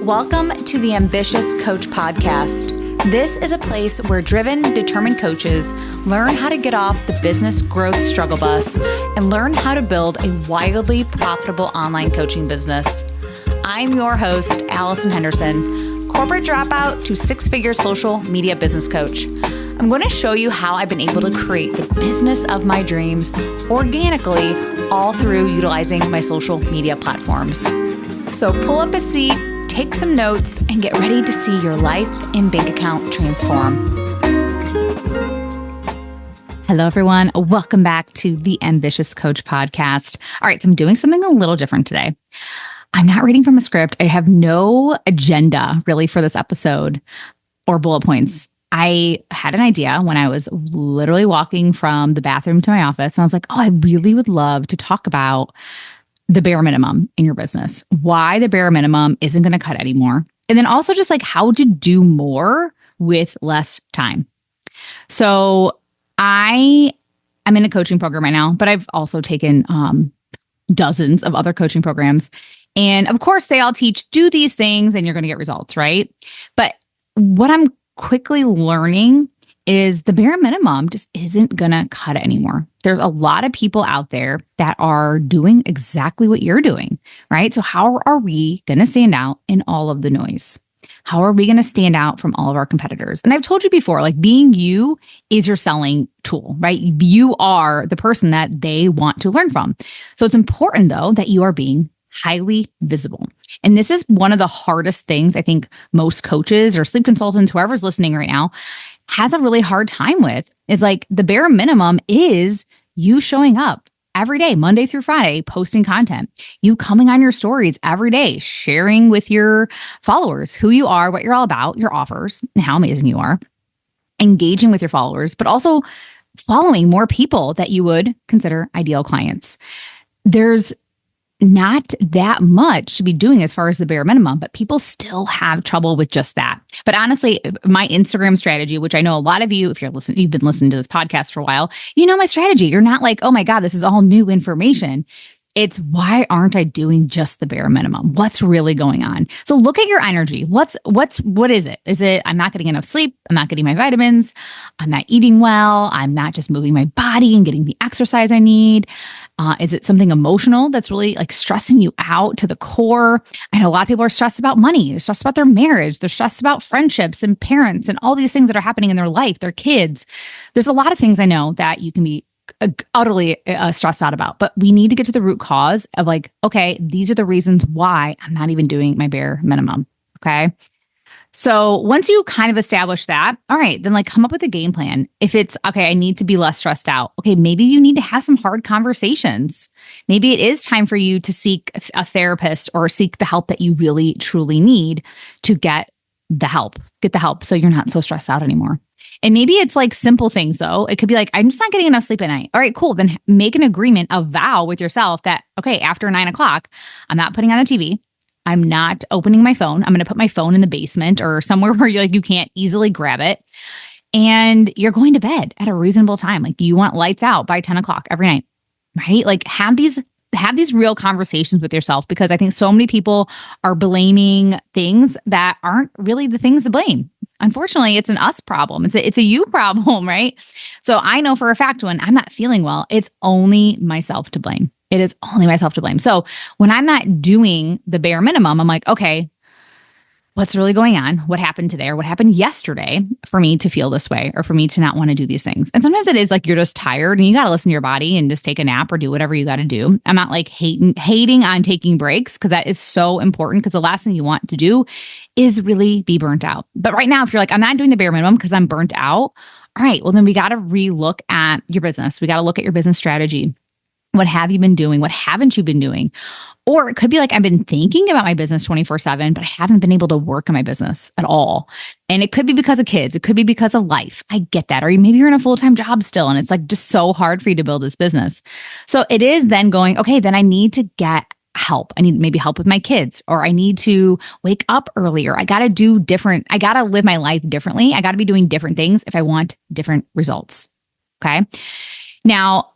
Welcome to the Ambitious Coach Podcast. This is a place where driven, determined coaches learn how to get off the business growth struggle bus and learn how to build a wildly profitable online coaching business. I'm your host, Allison Henderson, corporate dropout to six-figure social media business coach. I'm going to show you how I've been able to create the business of my dreams organically, all through utilizing my social media platforms. So pull up a seat, take some notes, and get ready to see your life and bank account transform. Hello, everyone. Welcome back to the Ambitious Coach Podcast. All right, so I'm doing something a little different today. I'm not reading from a script. I have no agenda really for this episode or bullet points. I had an idea when I was literally walking from the bathroom to my office, and I was like, oh, I really would love to talk about the bare minimum in your business, why the bare minimum isn't going to cut anymore. And then also just like how to do more with less time. So I'm in a coaching program right now, but I've also taken dozens of other coaching programs. And of course, they all teach, do these things and you're going to get results, right? But what I'm quickly learning is the bare minimum just isn't going to cut it anymore. There's a lot of people out there that are doing exactly what you're doing, right? So how are we going to stand out in all of the noise? How are we going to stand out from all of our competitors? And I've told you before, like being you is your selling tool, right? You are the person that they want to learn from. So it's important though that you are being highly visible. And this is one of the hardest things I think most coaches or sleep consultants, whoever's listening right now, has a really hard time with. Is like the bare minimum is you showing up every day, Monday through Friday, posting content, you coming on your stories every day, sharing with your followers who you are, what you're all about, your offers, and how amazing you are, engaging with your followers, but also following more people that you would consider ideal clients. There's not that much to be doing as far as the bare minimum, but people still have trouble with just that. But honestly, my Instagram strategy, which I know a lot of you, if you've been listening to this podcast for a while, you know my strategy. You're not like, oh my God, this is all new information. It's why aren't I doing just the bare minimum? What's really going on? So look at your energy. What is it? Is it I'm not getting enough sleep? I'm not getting my vitamins. I'm not eating well. I'm not just moving my body and getting the exercise I need. Is it something emotional that's really like stressing you out to the core? I know a lot of people are stressed about money. They're stressed about their marriage. They're stressed about friendships and parents and all these things that are happening in their life, their kids. There's a lot of things I know that you can be utterly stressed out about, but we need to get to the root cause of like, okay, these are the reasons why I'm not even doing my bare minimum. Okay. So once you kind of establish that, all right, then like come up with a game plan. If it's, okay, I need to be less stressed out. Okay, maybe you need to have some hard conversations. Maybe it is time for you to seek a therapist or seek the help that you really, truly need to get the help so you're not so stressed out anymore. And maybe it's like simple things though. It could be like, I'm just not getting enough sleep at night. All right, cool. Then make an agreement, a vow with yourself that, okay, after 9:00, I'm not putting on the TV. I'm not opening my phone. I'm going to put my phone in the basement or somewhere where you can't easily grab it. And you're going to bed at a reasonable time. Like you want lights out by 10:00 every night, right? Like have these real conversations with yourself, because I think so many people are blaming things that aren't really the things to blame. Unfortunately, it's an us problem. It's a you problem, right? So I know for a fact when I'm not feeling well, it's only myself to blame. It is only myself to blame. So when I'm not doing the bare minimum, I'm like, okay, what's really going on? What happened today or what happened yesterday for me to feel this way or for me to not want to do these things? And sometimes it is like you're just tired and you got to listen to your body and just take a nap or do whatever you got to do. I'm not like hating on taking breaks, because that is so important, because the last thing you want to do is really be burnt out. But right now, if you're like, I'm not doing the bare minimum because I'm burnt out. All right, well, then we got to relook at your business. We got to look at your business strategy. What have you been doing? What haven't you been doing? Or it could be like, I've been thinking about my business 24/7, but I haven't been able to work on my business at all. And it could be because of kids. It could be because of life. I get that. Or maybe you're in a full-time job still, and it's like just so hard for you to build this business. So it is then going, okay, then I need to get help. I need maybe help with my kids, or I need to wake up earlier. I got to do different. I got to live my life differently. I got to be doing different things if I want different results. Okay. Now,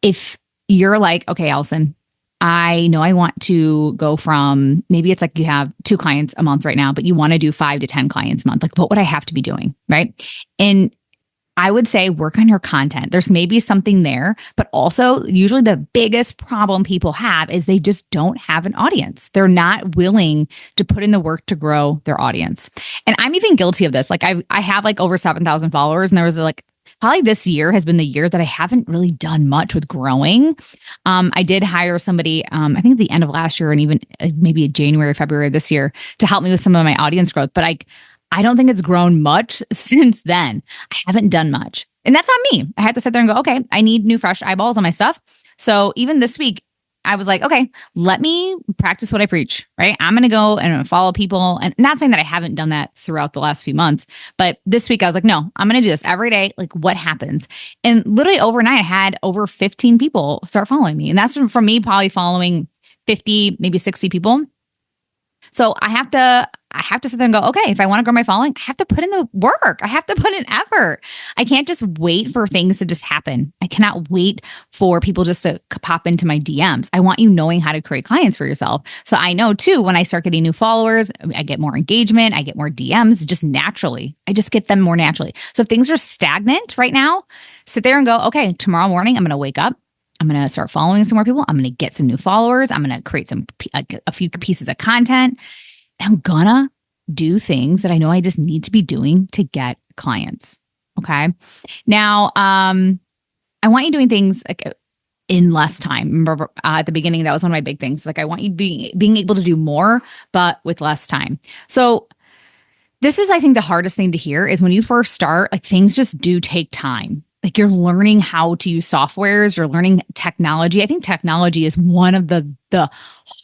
if you're like, okay, Allison, I know I want to go from, maybe it's like you have 2 clients a month right now, but you want to do 5 to 10 clients a month. Like, what would I have to be doing? Right. And I would say work on your content. There's maybe something there, but also usually the biggest problem people have is they just don't have an audience. They're not willing to put in the work to grow their audience. And I'm even guilty of this. Like I have like over 7,000 followers, and there was like, probably this year has been the year that I haven't really done much with growing. I did hire somebody, I think at the end of last year and even maybe January, February of this year to help me with some of my audience growth. But I don't think it's grown much since then. I haven't done much. And that's on me. I had to sit there and go, okay, I need new, fresh eyeballs on my stuff. So even this week, I was like, okay, let me practice what I preach, right? I'm going to go and follow people. And not saying that I haven't done that throughout the last few months, but this week I was like, no, I'm going to do this every day. Like, what happens? And literally overnight, I had over 15 people start following me. And that's from me probably following 50, maybe 60 people. So I have to sit there and go, okay, if I want to grow my following, I have to put in the work. I have to put in effort. I can't just wait for things to just happen. I cannot wait for people just to pop into my DMs. I want you knowing how to create clients for yourself. So I know too, when I start getting new followers, I get more engagement, I get more DMs just naturally. I just get them more naturally. So if things are stagnant right now, sit there and go, okay, tomorrow morning, I'm going to wake up. I'm going to start following some more people. I'm going to get some new followers. I'm going to create a few pieces of content. I'm going to do things that I know I just need to be doing to get clients. Okay. Now, I want you doing things like in less time. Remember at the beginning, that was one of my big things. Like I want you being able to do more, but with less time. So this is, I think, the hardest thing to hear is when you first start, like things just do take time. Like you're learning how to use softwares, you're learning technology. I think technology is one of the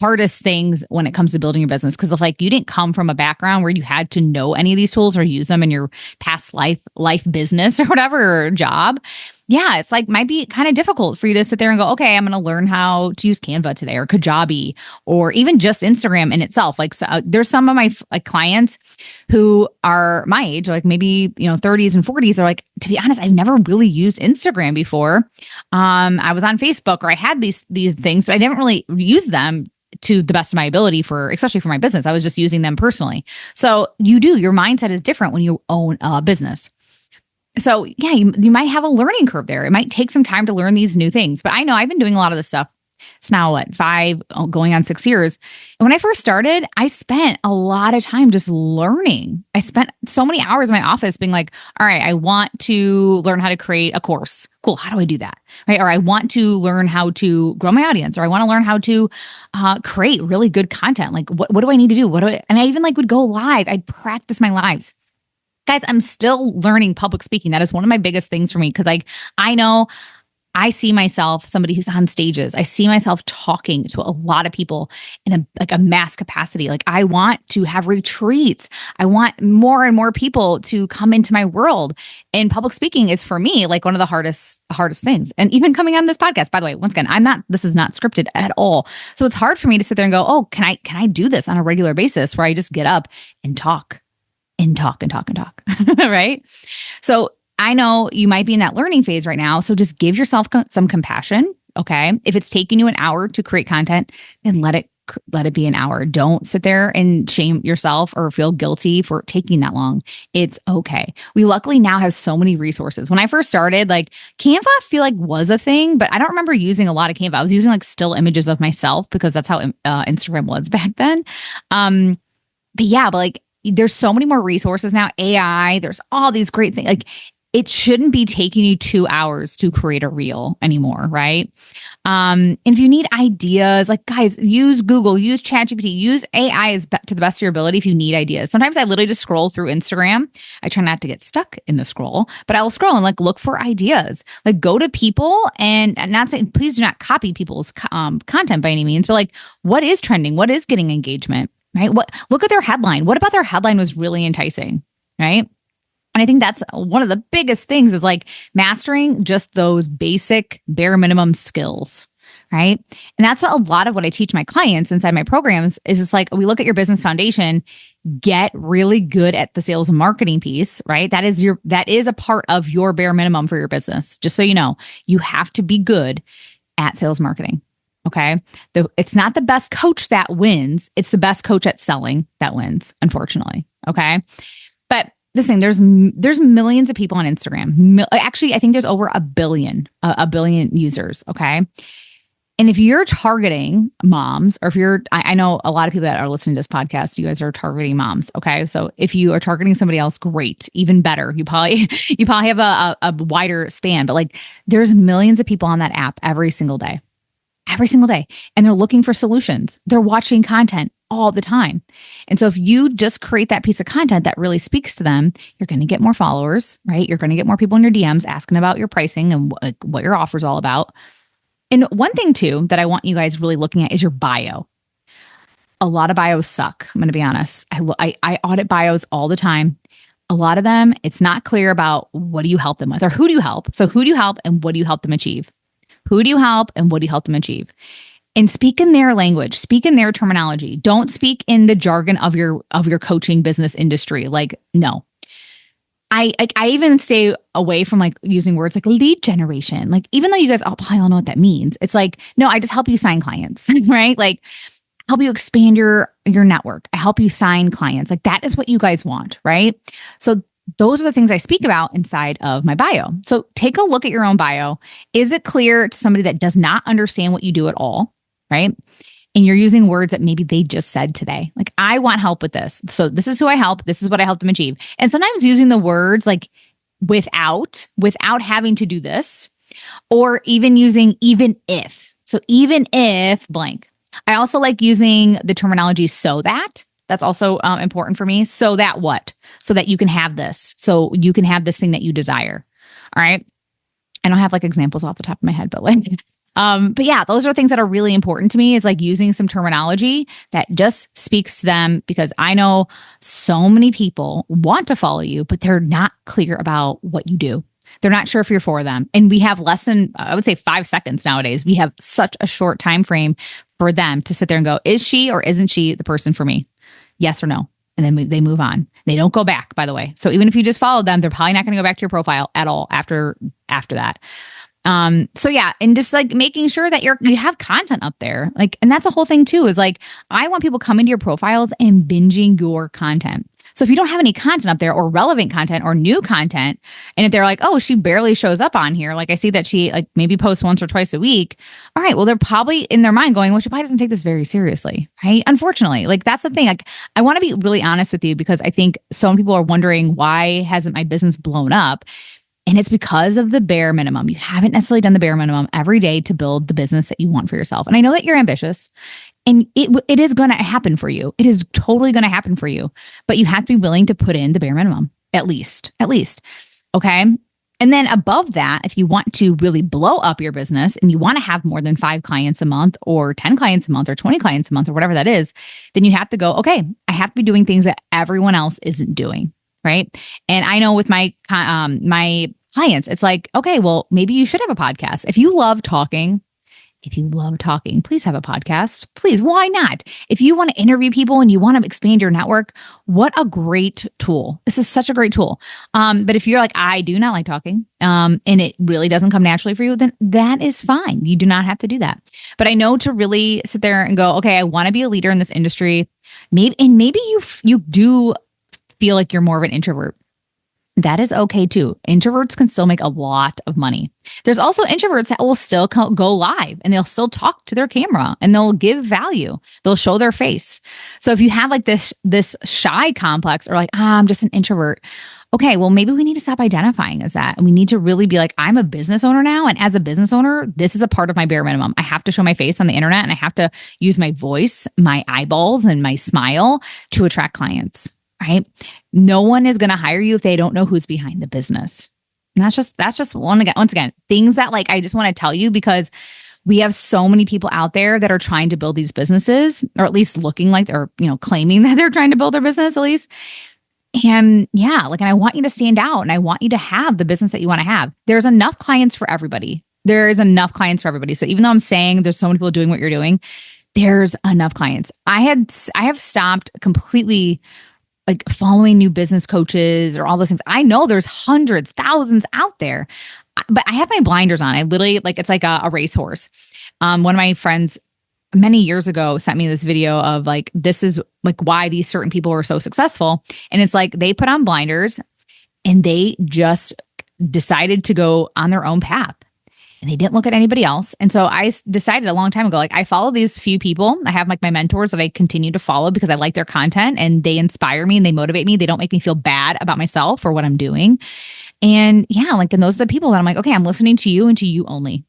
hardest things when it comes to building your business. Because if like you didn't come from a background where you had to know any of these tools or use them in your past life business or whatever, or job, yeah, it's like might be kind of difficult for you to sit there and go, okay, I'm going to learn how to use Canva today or Kajabi or even just Instagram in itself. Like there's some of my clients who are my age, like maybe 30s and 40s. Are like, to be honest, I've never really used Instagram before. I was on Facebook or I had these things, but I didn't really use them to the best of my ability especially for my business. I was just using them personally. So your mindset is different when you own a business. So yeah, you might have a learning curve there. It might take some time to learn these new things, but I know I've been doing a lot of this stuff. It's now 5 going on 6 years. And when I first started, I spent a lot of time just learning. I spent so many hours in my office being like, all right, I want to learn how to create a course. Cool. How do I do that? Right. Or I want to learn how to grow my audience, or I want to learn how to create really good content. Like what do I need to do? And I even would go live. I'd practice my lives. Guys, I'm still learning public speaking. That is one of my biggest things for me. Cause I know I see myself, somebody who's on stages. I see myself talking to a lot of people in a mass capacity. Like I want to have retreats. I want more and more people to come into my world. And public speaking is for me like one of the hardest things. And even coming on this podcast, by the way, once again, this is not scripted at all. So it's hard for me to sit there and go, oh, can I do this on a regular basis where I just get up and talk. Right? So I know you might be in that learning phase right now. So just give yourself some compassion. Okay. If it's taking you an hour to create content, then let it be an hour. Don't sit there and shame yourself or feel guilty for taking that long. It's okay. We luckily now have so many resources. When I first started, Canva, I feel was a thing, but I don't remember using a lot of Canva. I was using still images of myself because that's how Instagram was back then. But there's so many more resources now. AI, there's all these great things. It shouldn't be taking you 2 hours to create a reel anymore, right? And if you need ideas, guys, use Google, use ChatGPT, use AI to the best of your ability if you need ideas. Sometimes I literally just scroll through Instagram. I try not to get stuck in the scroll, but I will scroll and look for ideas. Go to people and not saying, please do not copy people's content by any means, but what is trending? What is getting engagement? Right? Look at their headline. What about their headline was really enticing, right? And I think that's one of the biggest things is mastering just those basic bare minimum skills, right? And that's a lot of what I teach my clients inside my programs is just we look at your business foundation, get really good at the sales and marketing piece, right? That is a part of your bare minimum for your business. Just so you know, you have to be good at sales marketing. Okay. It's not the best coach that wins. It's the best coach at selling that wins, unfortunately. Okay. But this thing, there's millions of people on Instagram. Actually, I think there's over a billion users. Okay. And if you're targeting moms, or if I know a lot of people that are listening to this podcast, you guys are targeting moms. Okay. So if you are targeting somebody else, great, even better. You probably have a wider span, but like there's millions of people on that app every single day. Every single day. And they're looking for solutions. They're watching content all the time. And so if you just create that piece of content that really speaks to them, you're going to get more followers, right? You're going to get more people in your DMs asking about your pricing and what your offer is all about. And one thing too that I want you guys really looking at is your bio. A lot of bios suck. I'm going to be honest. I audit bios all the time. A lot of them, it's not clear about what do you help them with or who do you help. So who do you help and what do you help them achieve? Who do you help and what do you help them achieve? And speak in their language, speak in their terminology. Don't speak in the jargon of your coaching business industry. Like, no. I even stay away from like using words like lead generation. Like, even though you guys probably all know what that means, it's like, no, I just help you sign clients, right? Like, help you expand your network. I help you sign clients. Like, that is what you guys want, right? So those are the things I speak about inside of my bio. So take a look at your own bio. Is it clear to somebody that does not understand what you do at all, right? And you're using words that maybe they just said today. Like, I want help with this. So this is who I help. This is what I help them achieve. And sometimes using the words like without having to do this, or even using even if. So even if blank. I also like using the terminology so that. That's also important for me. So that what? So that you can have this. So you can have this thing that you desire. All right. I don't have like examples off the top of my head, but like, but yeah, those are things that are really important to me, is like using some terminology that just speaks to them, because I know so many people want to follow you, but they're not clear about what you do. They're not sure if you're for them. And we have less than, I would say, 5 seconds nowadays. We have such a short time frame for them to sit there and go, is she or isn't she the person for me? Yes or no. And then they move on. They don't go back, by the way. So even if you just followed them, they're probably not going to go back to your profile at all after that. So yeah, and just like making sure that you have content up there. Like, and that's a whole thing too, is like, I want people coming to your profiles and binging your content. So if you don't have any content up there, or relevant content or new content, and if they're like, oh, she barely shows up on here, like I see that she like maybe posts once or twice a week. All right, well, they're probably in their mind going, well, she probably doesn't take this very seriously, right? Unfortunately, like that's the thing. Like, I want to be really honest with you, because I think so many people are wondering, why hasn't my business blown up? And it's because of the bare minimum. You haven't necessarily done the bare minimum every day to build the business that you want for yourself. And I know that you're ambitious, and it is going to happen for you. It is totally going to happen for you. But you have to be willing to put in the bare minimum, at least. Okay. And then above that, if you want to really blow up your business and you want to have more than 5 clients a month, or 10 clients a month, or 20 clients a month, or whatever that is, then you have to go, okay, I have to be doing things that everyone else isn't doing. Right. And I know with my clients, it's like, okay, well, maybe you should have a podcast. If you love talking, please have a podcast. Please. Why not? If you want to interview people and you want to expand your network, what a great tool. This is such a great tool. But if you're like, I do not like talking, and it really doesn't come naturally for you, then that is fine. You do not have to do that. But I know to really sit there and go, okay, I want to be a leader in this industry. Maybe you do feel like you're more of an introvert. That is okay too. Introverts can still make a lot of money. There's also introverts that will still go live, and they'll still talk to their camera, and they'll give value. They'll show their face. So if you have like this shy complex, or like, I'm just an introvert. Okay, well, maybe we need to stop identifying as that. And we need to really be like, I'm a business owner now. And as a business owner, this is a part of my bare minimum. I have to show my face on the internet, and I have to use my voice, my eyeballs, and my smile to attract clients. Right? No one is going to hire you if they don't know who's behind the business. And that's just once again, things that like, I just want to tell you, because we have so many people out there that are trying to build these businesses, or at least looking like, or, claiming that they're trying to build their business at least. And yeah, like, and I want you to stand out, and I want you to have the business that you want to have. There's enough clients for everybody. There is enough clients for everybody. So even though I'm saying there's so many people doing what you're doing, there's enough clients. I have stopped completely like following new business coaches or all those things. I know there's hundreds, thousands out there, but I have my blinders on. I literally, like, it's like a racehorse. One of my friends many years ago sent me this video of like, this is like why these certain people were so successful. And it's like they put on blinders and they just decided to go on their own path and they didn't look at anybody else. And so I decided a long time ago, like I follow these few people. I have like my mentors that I continue to follow because I like their content and they inspire me and they motivate me. They don't make me feel bad about myself or what I'm doing. And yeah, like, and those are the people that I'm like, okay, I'm listening to you and to you only.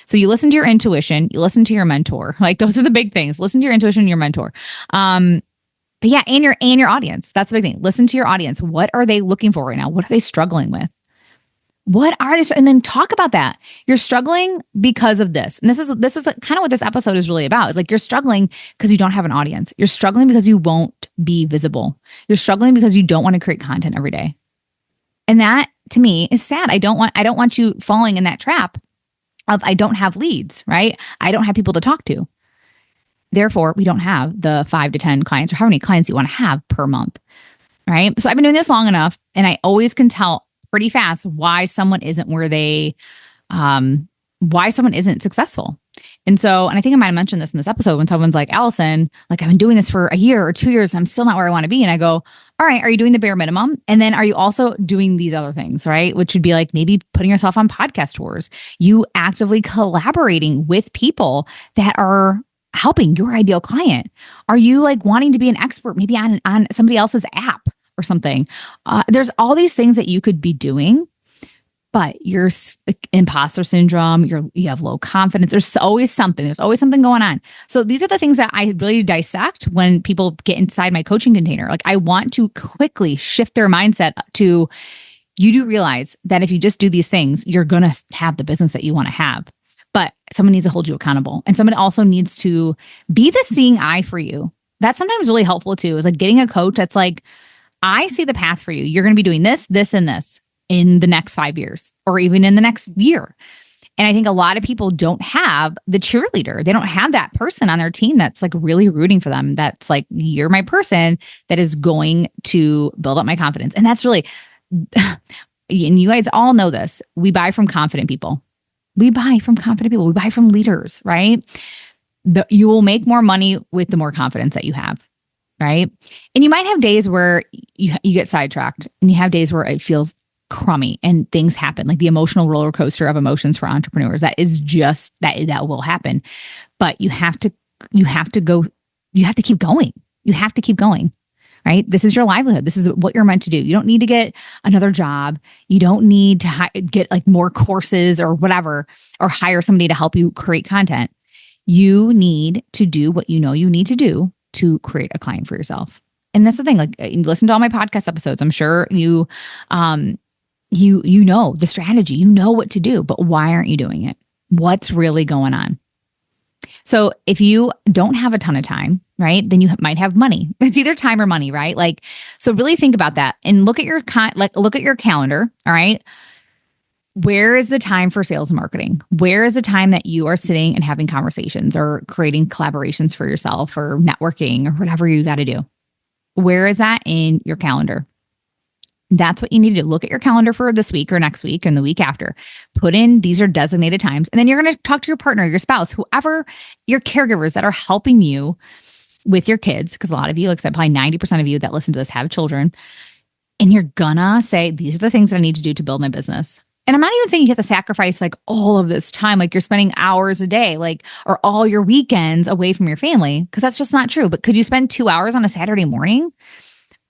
So you listen to your intuition, you listen to your mentor. Like those are the big things. Listen to your intuition and your mentor. But yeah, and your audience. That's the big thing. Listen to your audience. What are they looking for right now? What are they struggling with? What are they? And then talk about that. You're struggling because of this. And this is kind of what this episode is really about. It's like you're struggling because you don't have an audience. You're struggling because you won't be visible. You're struggling because you don't want to create content every day. And that to me is sad. I don't want you falling in that trap of I don't have leads, right? I don't have people to talk to. Therefore, we don't have the 5 to 10 clients or how many clients you want to have per month, right? So I've been doing this long enough and I always can tell pretty fast why someone isn't why someone isn't successful. And I think I might have mentioned this in this episode when someone's like, Allison, like I've been doing this for a year or 2 years and I'm still not where I want to be. And I go, all right, are you doing the bare minimum? And then are you also doing these other things, right? Which would be like maybe putting yourself on podcast tours, you actively collaborating with people that are helping your ideal client. Are you like wanting to be an expert maybe on somebody else's app or something? There's all these things that you could be doing, but you're imposter syndrome, you have low confidence. There's always something going on. So these are the things that I really dissect when people get inside my coaching container. Like I want to quickly shift their mindset to, you do realize that if you just do these things, you're going to have the business that you want to have. But someone needs to hold you accountable. And someone also needs to be the seeing eye for you. That's sometimes really helpful too, is like getting a coach that's like, I see the path for you. You're going to be doing this, this, and this in the next 5 years or even in the next year. And I think a lot of people don't have the cheerleader. They don't have that person on their team that's like really rooting for them. That's like, you're my person that is going to build up my confidence. And that's really, and you guys all know this, we buy from confident people. We buy from confident people. We buy from leaders, right? You will make more money with the more confidence that you have, right? And you might have days where you get sidetracked and you have days where it feels crummy and things happen, like the emotional roller coaster of emotions for entrepreneurs. That is just, that will happen. But you have to keep going. You have to keep going. Right? This is your livelihood. This is what you're meant to do. You don't need to get another job. You don't need to get like more courses or whatever, or hire somebody to help you create content. You need to do what you know you need to do to create a client for yourself. And that's the thing. Like, listen to all my podcast episodes. I'm sure you know the strategy. You know what to do, but why aren't you doing it? What's really going on? So if you don't have a ton of time, right, then you might have money. It's either time or money, right? Like, so really think about that and look at your calendar. All right. Where is the time for sales and marketing? Where is the time that you are sitting and having conversations or creating collaborations for yourself or networking or whatever you got to do? Where is that in your calendar? That's what you need to do. Look at your calendar for this week or next week and the week after. Put in, these are designated times. And then you're going to talk to your partner, your spouse, whoever, your caregivers that are helping you with your kids. Because a lot of you, like I said, probably 90% of you that listen to this have children. And you're gonna say, these are the things that I need to do to build my business. And I'm not even saying you have to sacrifice like all of this time, like you're spending hours a day, like, or all your weekends away from your family, because that's just not true. But could you spend 2 hours on a Saturday morning?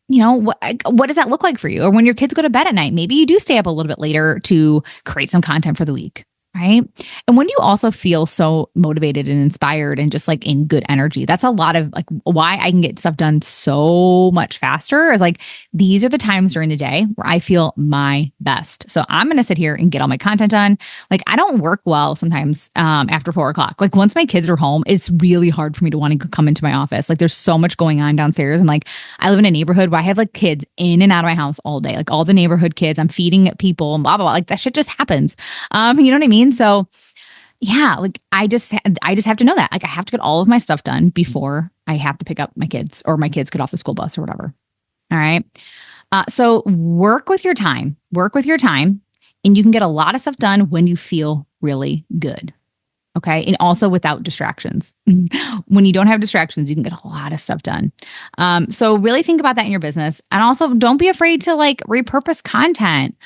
You know, what does that look like for you? Or when your kids go to bed at night, maybe you do stay up a little bit later to create some content for the week, right? And when you also feel so motivated and inspired and just like in good energy, that's a lot of like why I can get stuff done so much faster is like, these are the times during the day where I feel my best. So I'm going to sit here and get all my content done. Like I don't work well sometimes after 4:00. Like once my kids are home, it's really hard for me to want to come into my office. Like there's so much going on downstairs. And like, I live in a neighborhood where I have like kids in and out of my house all day, like all the neighborhood kids, I'm feeding people and blah, blah, blah. Like that shit just happens. You know what I mean? So yeah, like I just have to know that. Like I have to get all of my stuff done before I have to pick up my kids or my kids get off the school bus or whatever. All right. So work with your time, and you can get a lot of stuff done when you feel really good. Okay. And also without distractions. When you don't have distractions, you can get a lot of stuff done. So really think about that in your business. And also don't be afraid to like repurpose content.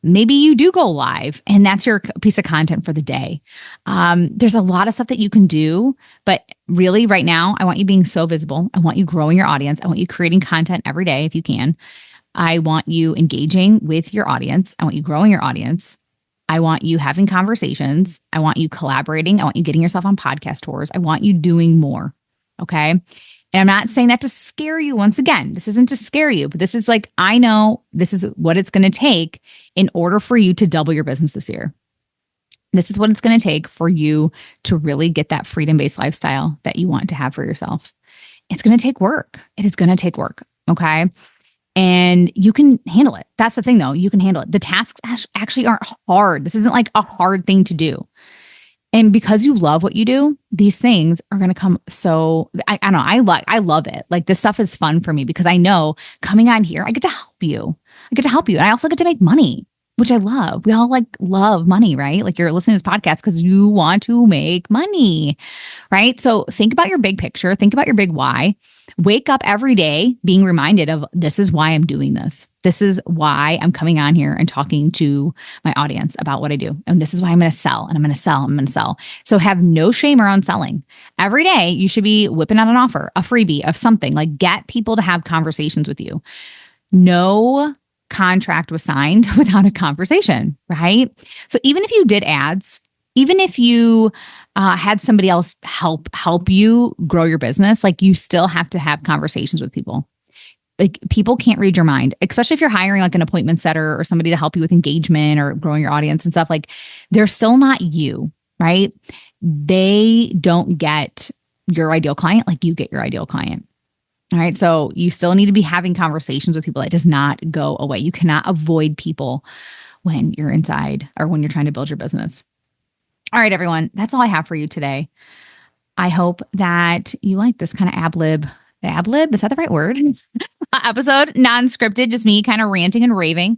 Maybe you do go live and that's your piece of content for the day. There's a lot of stuff that you can do, but really right now, I want you being so visible. I want you growing your audience. I want you creating content every day if you can. I want you engaging with your audience. I want you growing your audience. I want you having conversations. I want you collaborating. I want you getting yourself on podcast tours. I want you doing more. Okay. And I'm not saying that to scare you. Once again, this isn't to scare you, but this is like, I know this is what it's going to take in order for you to double your business this year. This is what it's going to take for you to really get that freedom-based lifestyle that you want to have for yourself. It's going to take work. It is going to take work. Okay. And you can handle it. That's the thing though. You can handle it. The tasks actually aren't hard. This isn't like a hard thing to do. And because you love what you do, these things are going to come. So I don't know. I love it. Like this stuff is fun for me because I know coming on here, I get to help you. And I also get to make money, which I love. We all like love money, right? Like you're listening to this podcast because you want to make money, right? So think about your big picture. Think about your big why. Wake up every day being reminded of this is why I'm doing this. This is why I'm coming on here and talking to my audience about what I do. And this is why I'm going to sell and I'm going to sell. I'm going to sell. So have no shame around selling. Every day you should be whipping out an offer, a freebie of something, like get people to have conversations with you. No contract was signed without a conversation, right? So even if you did ads, even if you had somebody else help you grow your business, like you still have to have conversations with people. Like people can't read your mind, especially if you're hiring like an appointment setter or somebody to help you with engagement or growing your audience and stuff. Like they're still not you, right? They don't get your ideal client like you get your ideal client. All right. So you still need to be having conversations with people. It does not go away. You cannot avoid people when you're inside or when you're trying to build your business. All right, everyone. That's all I have for you today. I hope that you like this kind of ad lib, is that the right word? Episode, non-scripted, just me kind of ranting and raving.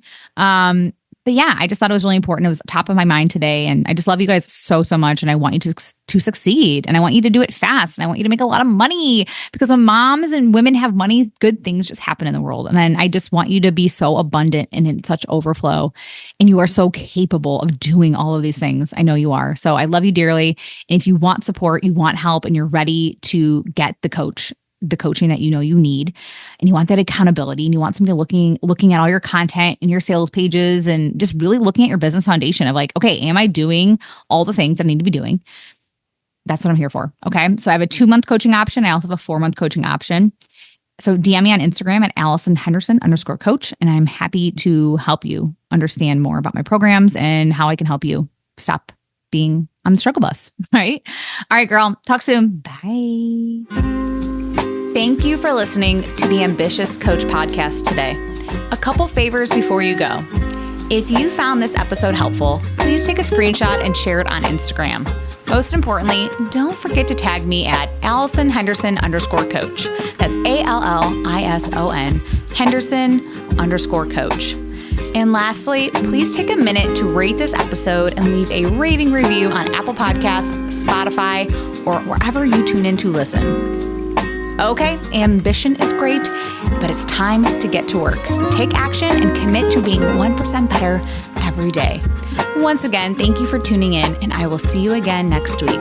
But yeah, I just thought it was really important. It was top of my mind today. And I just love you guys so much. And I want you to succeed. And I want you to do it fast. And I want you to make a lot of money because when moms and women have money, good things just happen in the world. And then I just want you to be so abundant and in such overflow. And you are so capable of doing all of these things. I know you are. So I love you dearly. And if you want support, you want help, and you're ready to get the coaching that you know you need, and you want that accountability, and you want somebody looking at all your content and your sales pages and just really looking at your business foundation of like, okay, am I doing all the things I need to be doing? That's what I'm here for. Okay. So I have a 2-month coaching option. I also have a 4-month coaching option. So DM me on Instagram at AllisonHenderson_coach. And I'm happy to help you understand more about my programs and how I can help you stop being on the struggle bus. Right. All right, girl. Talk soon. Bye. Thank you for listening to the Ambitious Coach podcast today. A couple favors before you go. If you found this episode helpful, please take a screenshot and share it on Instagram. Most importantly, don't forget to tag me at AllisonHenderson_coach. That's ALLISON Henderson_coach. And lastly, please take a minute to rate this episode and leave a raving review on Apple Podcasts, Spotify, or wherever you tune in to listen. Okay, ambition is great, but it's time to get to work. Take action and commit to being 1% better every day. Once again, thank you for tuning in, and I will see you again next week.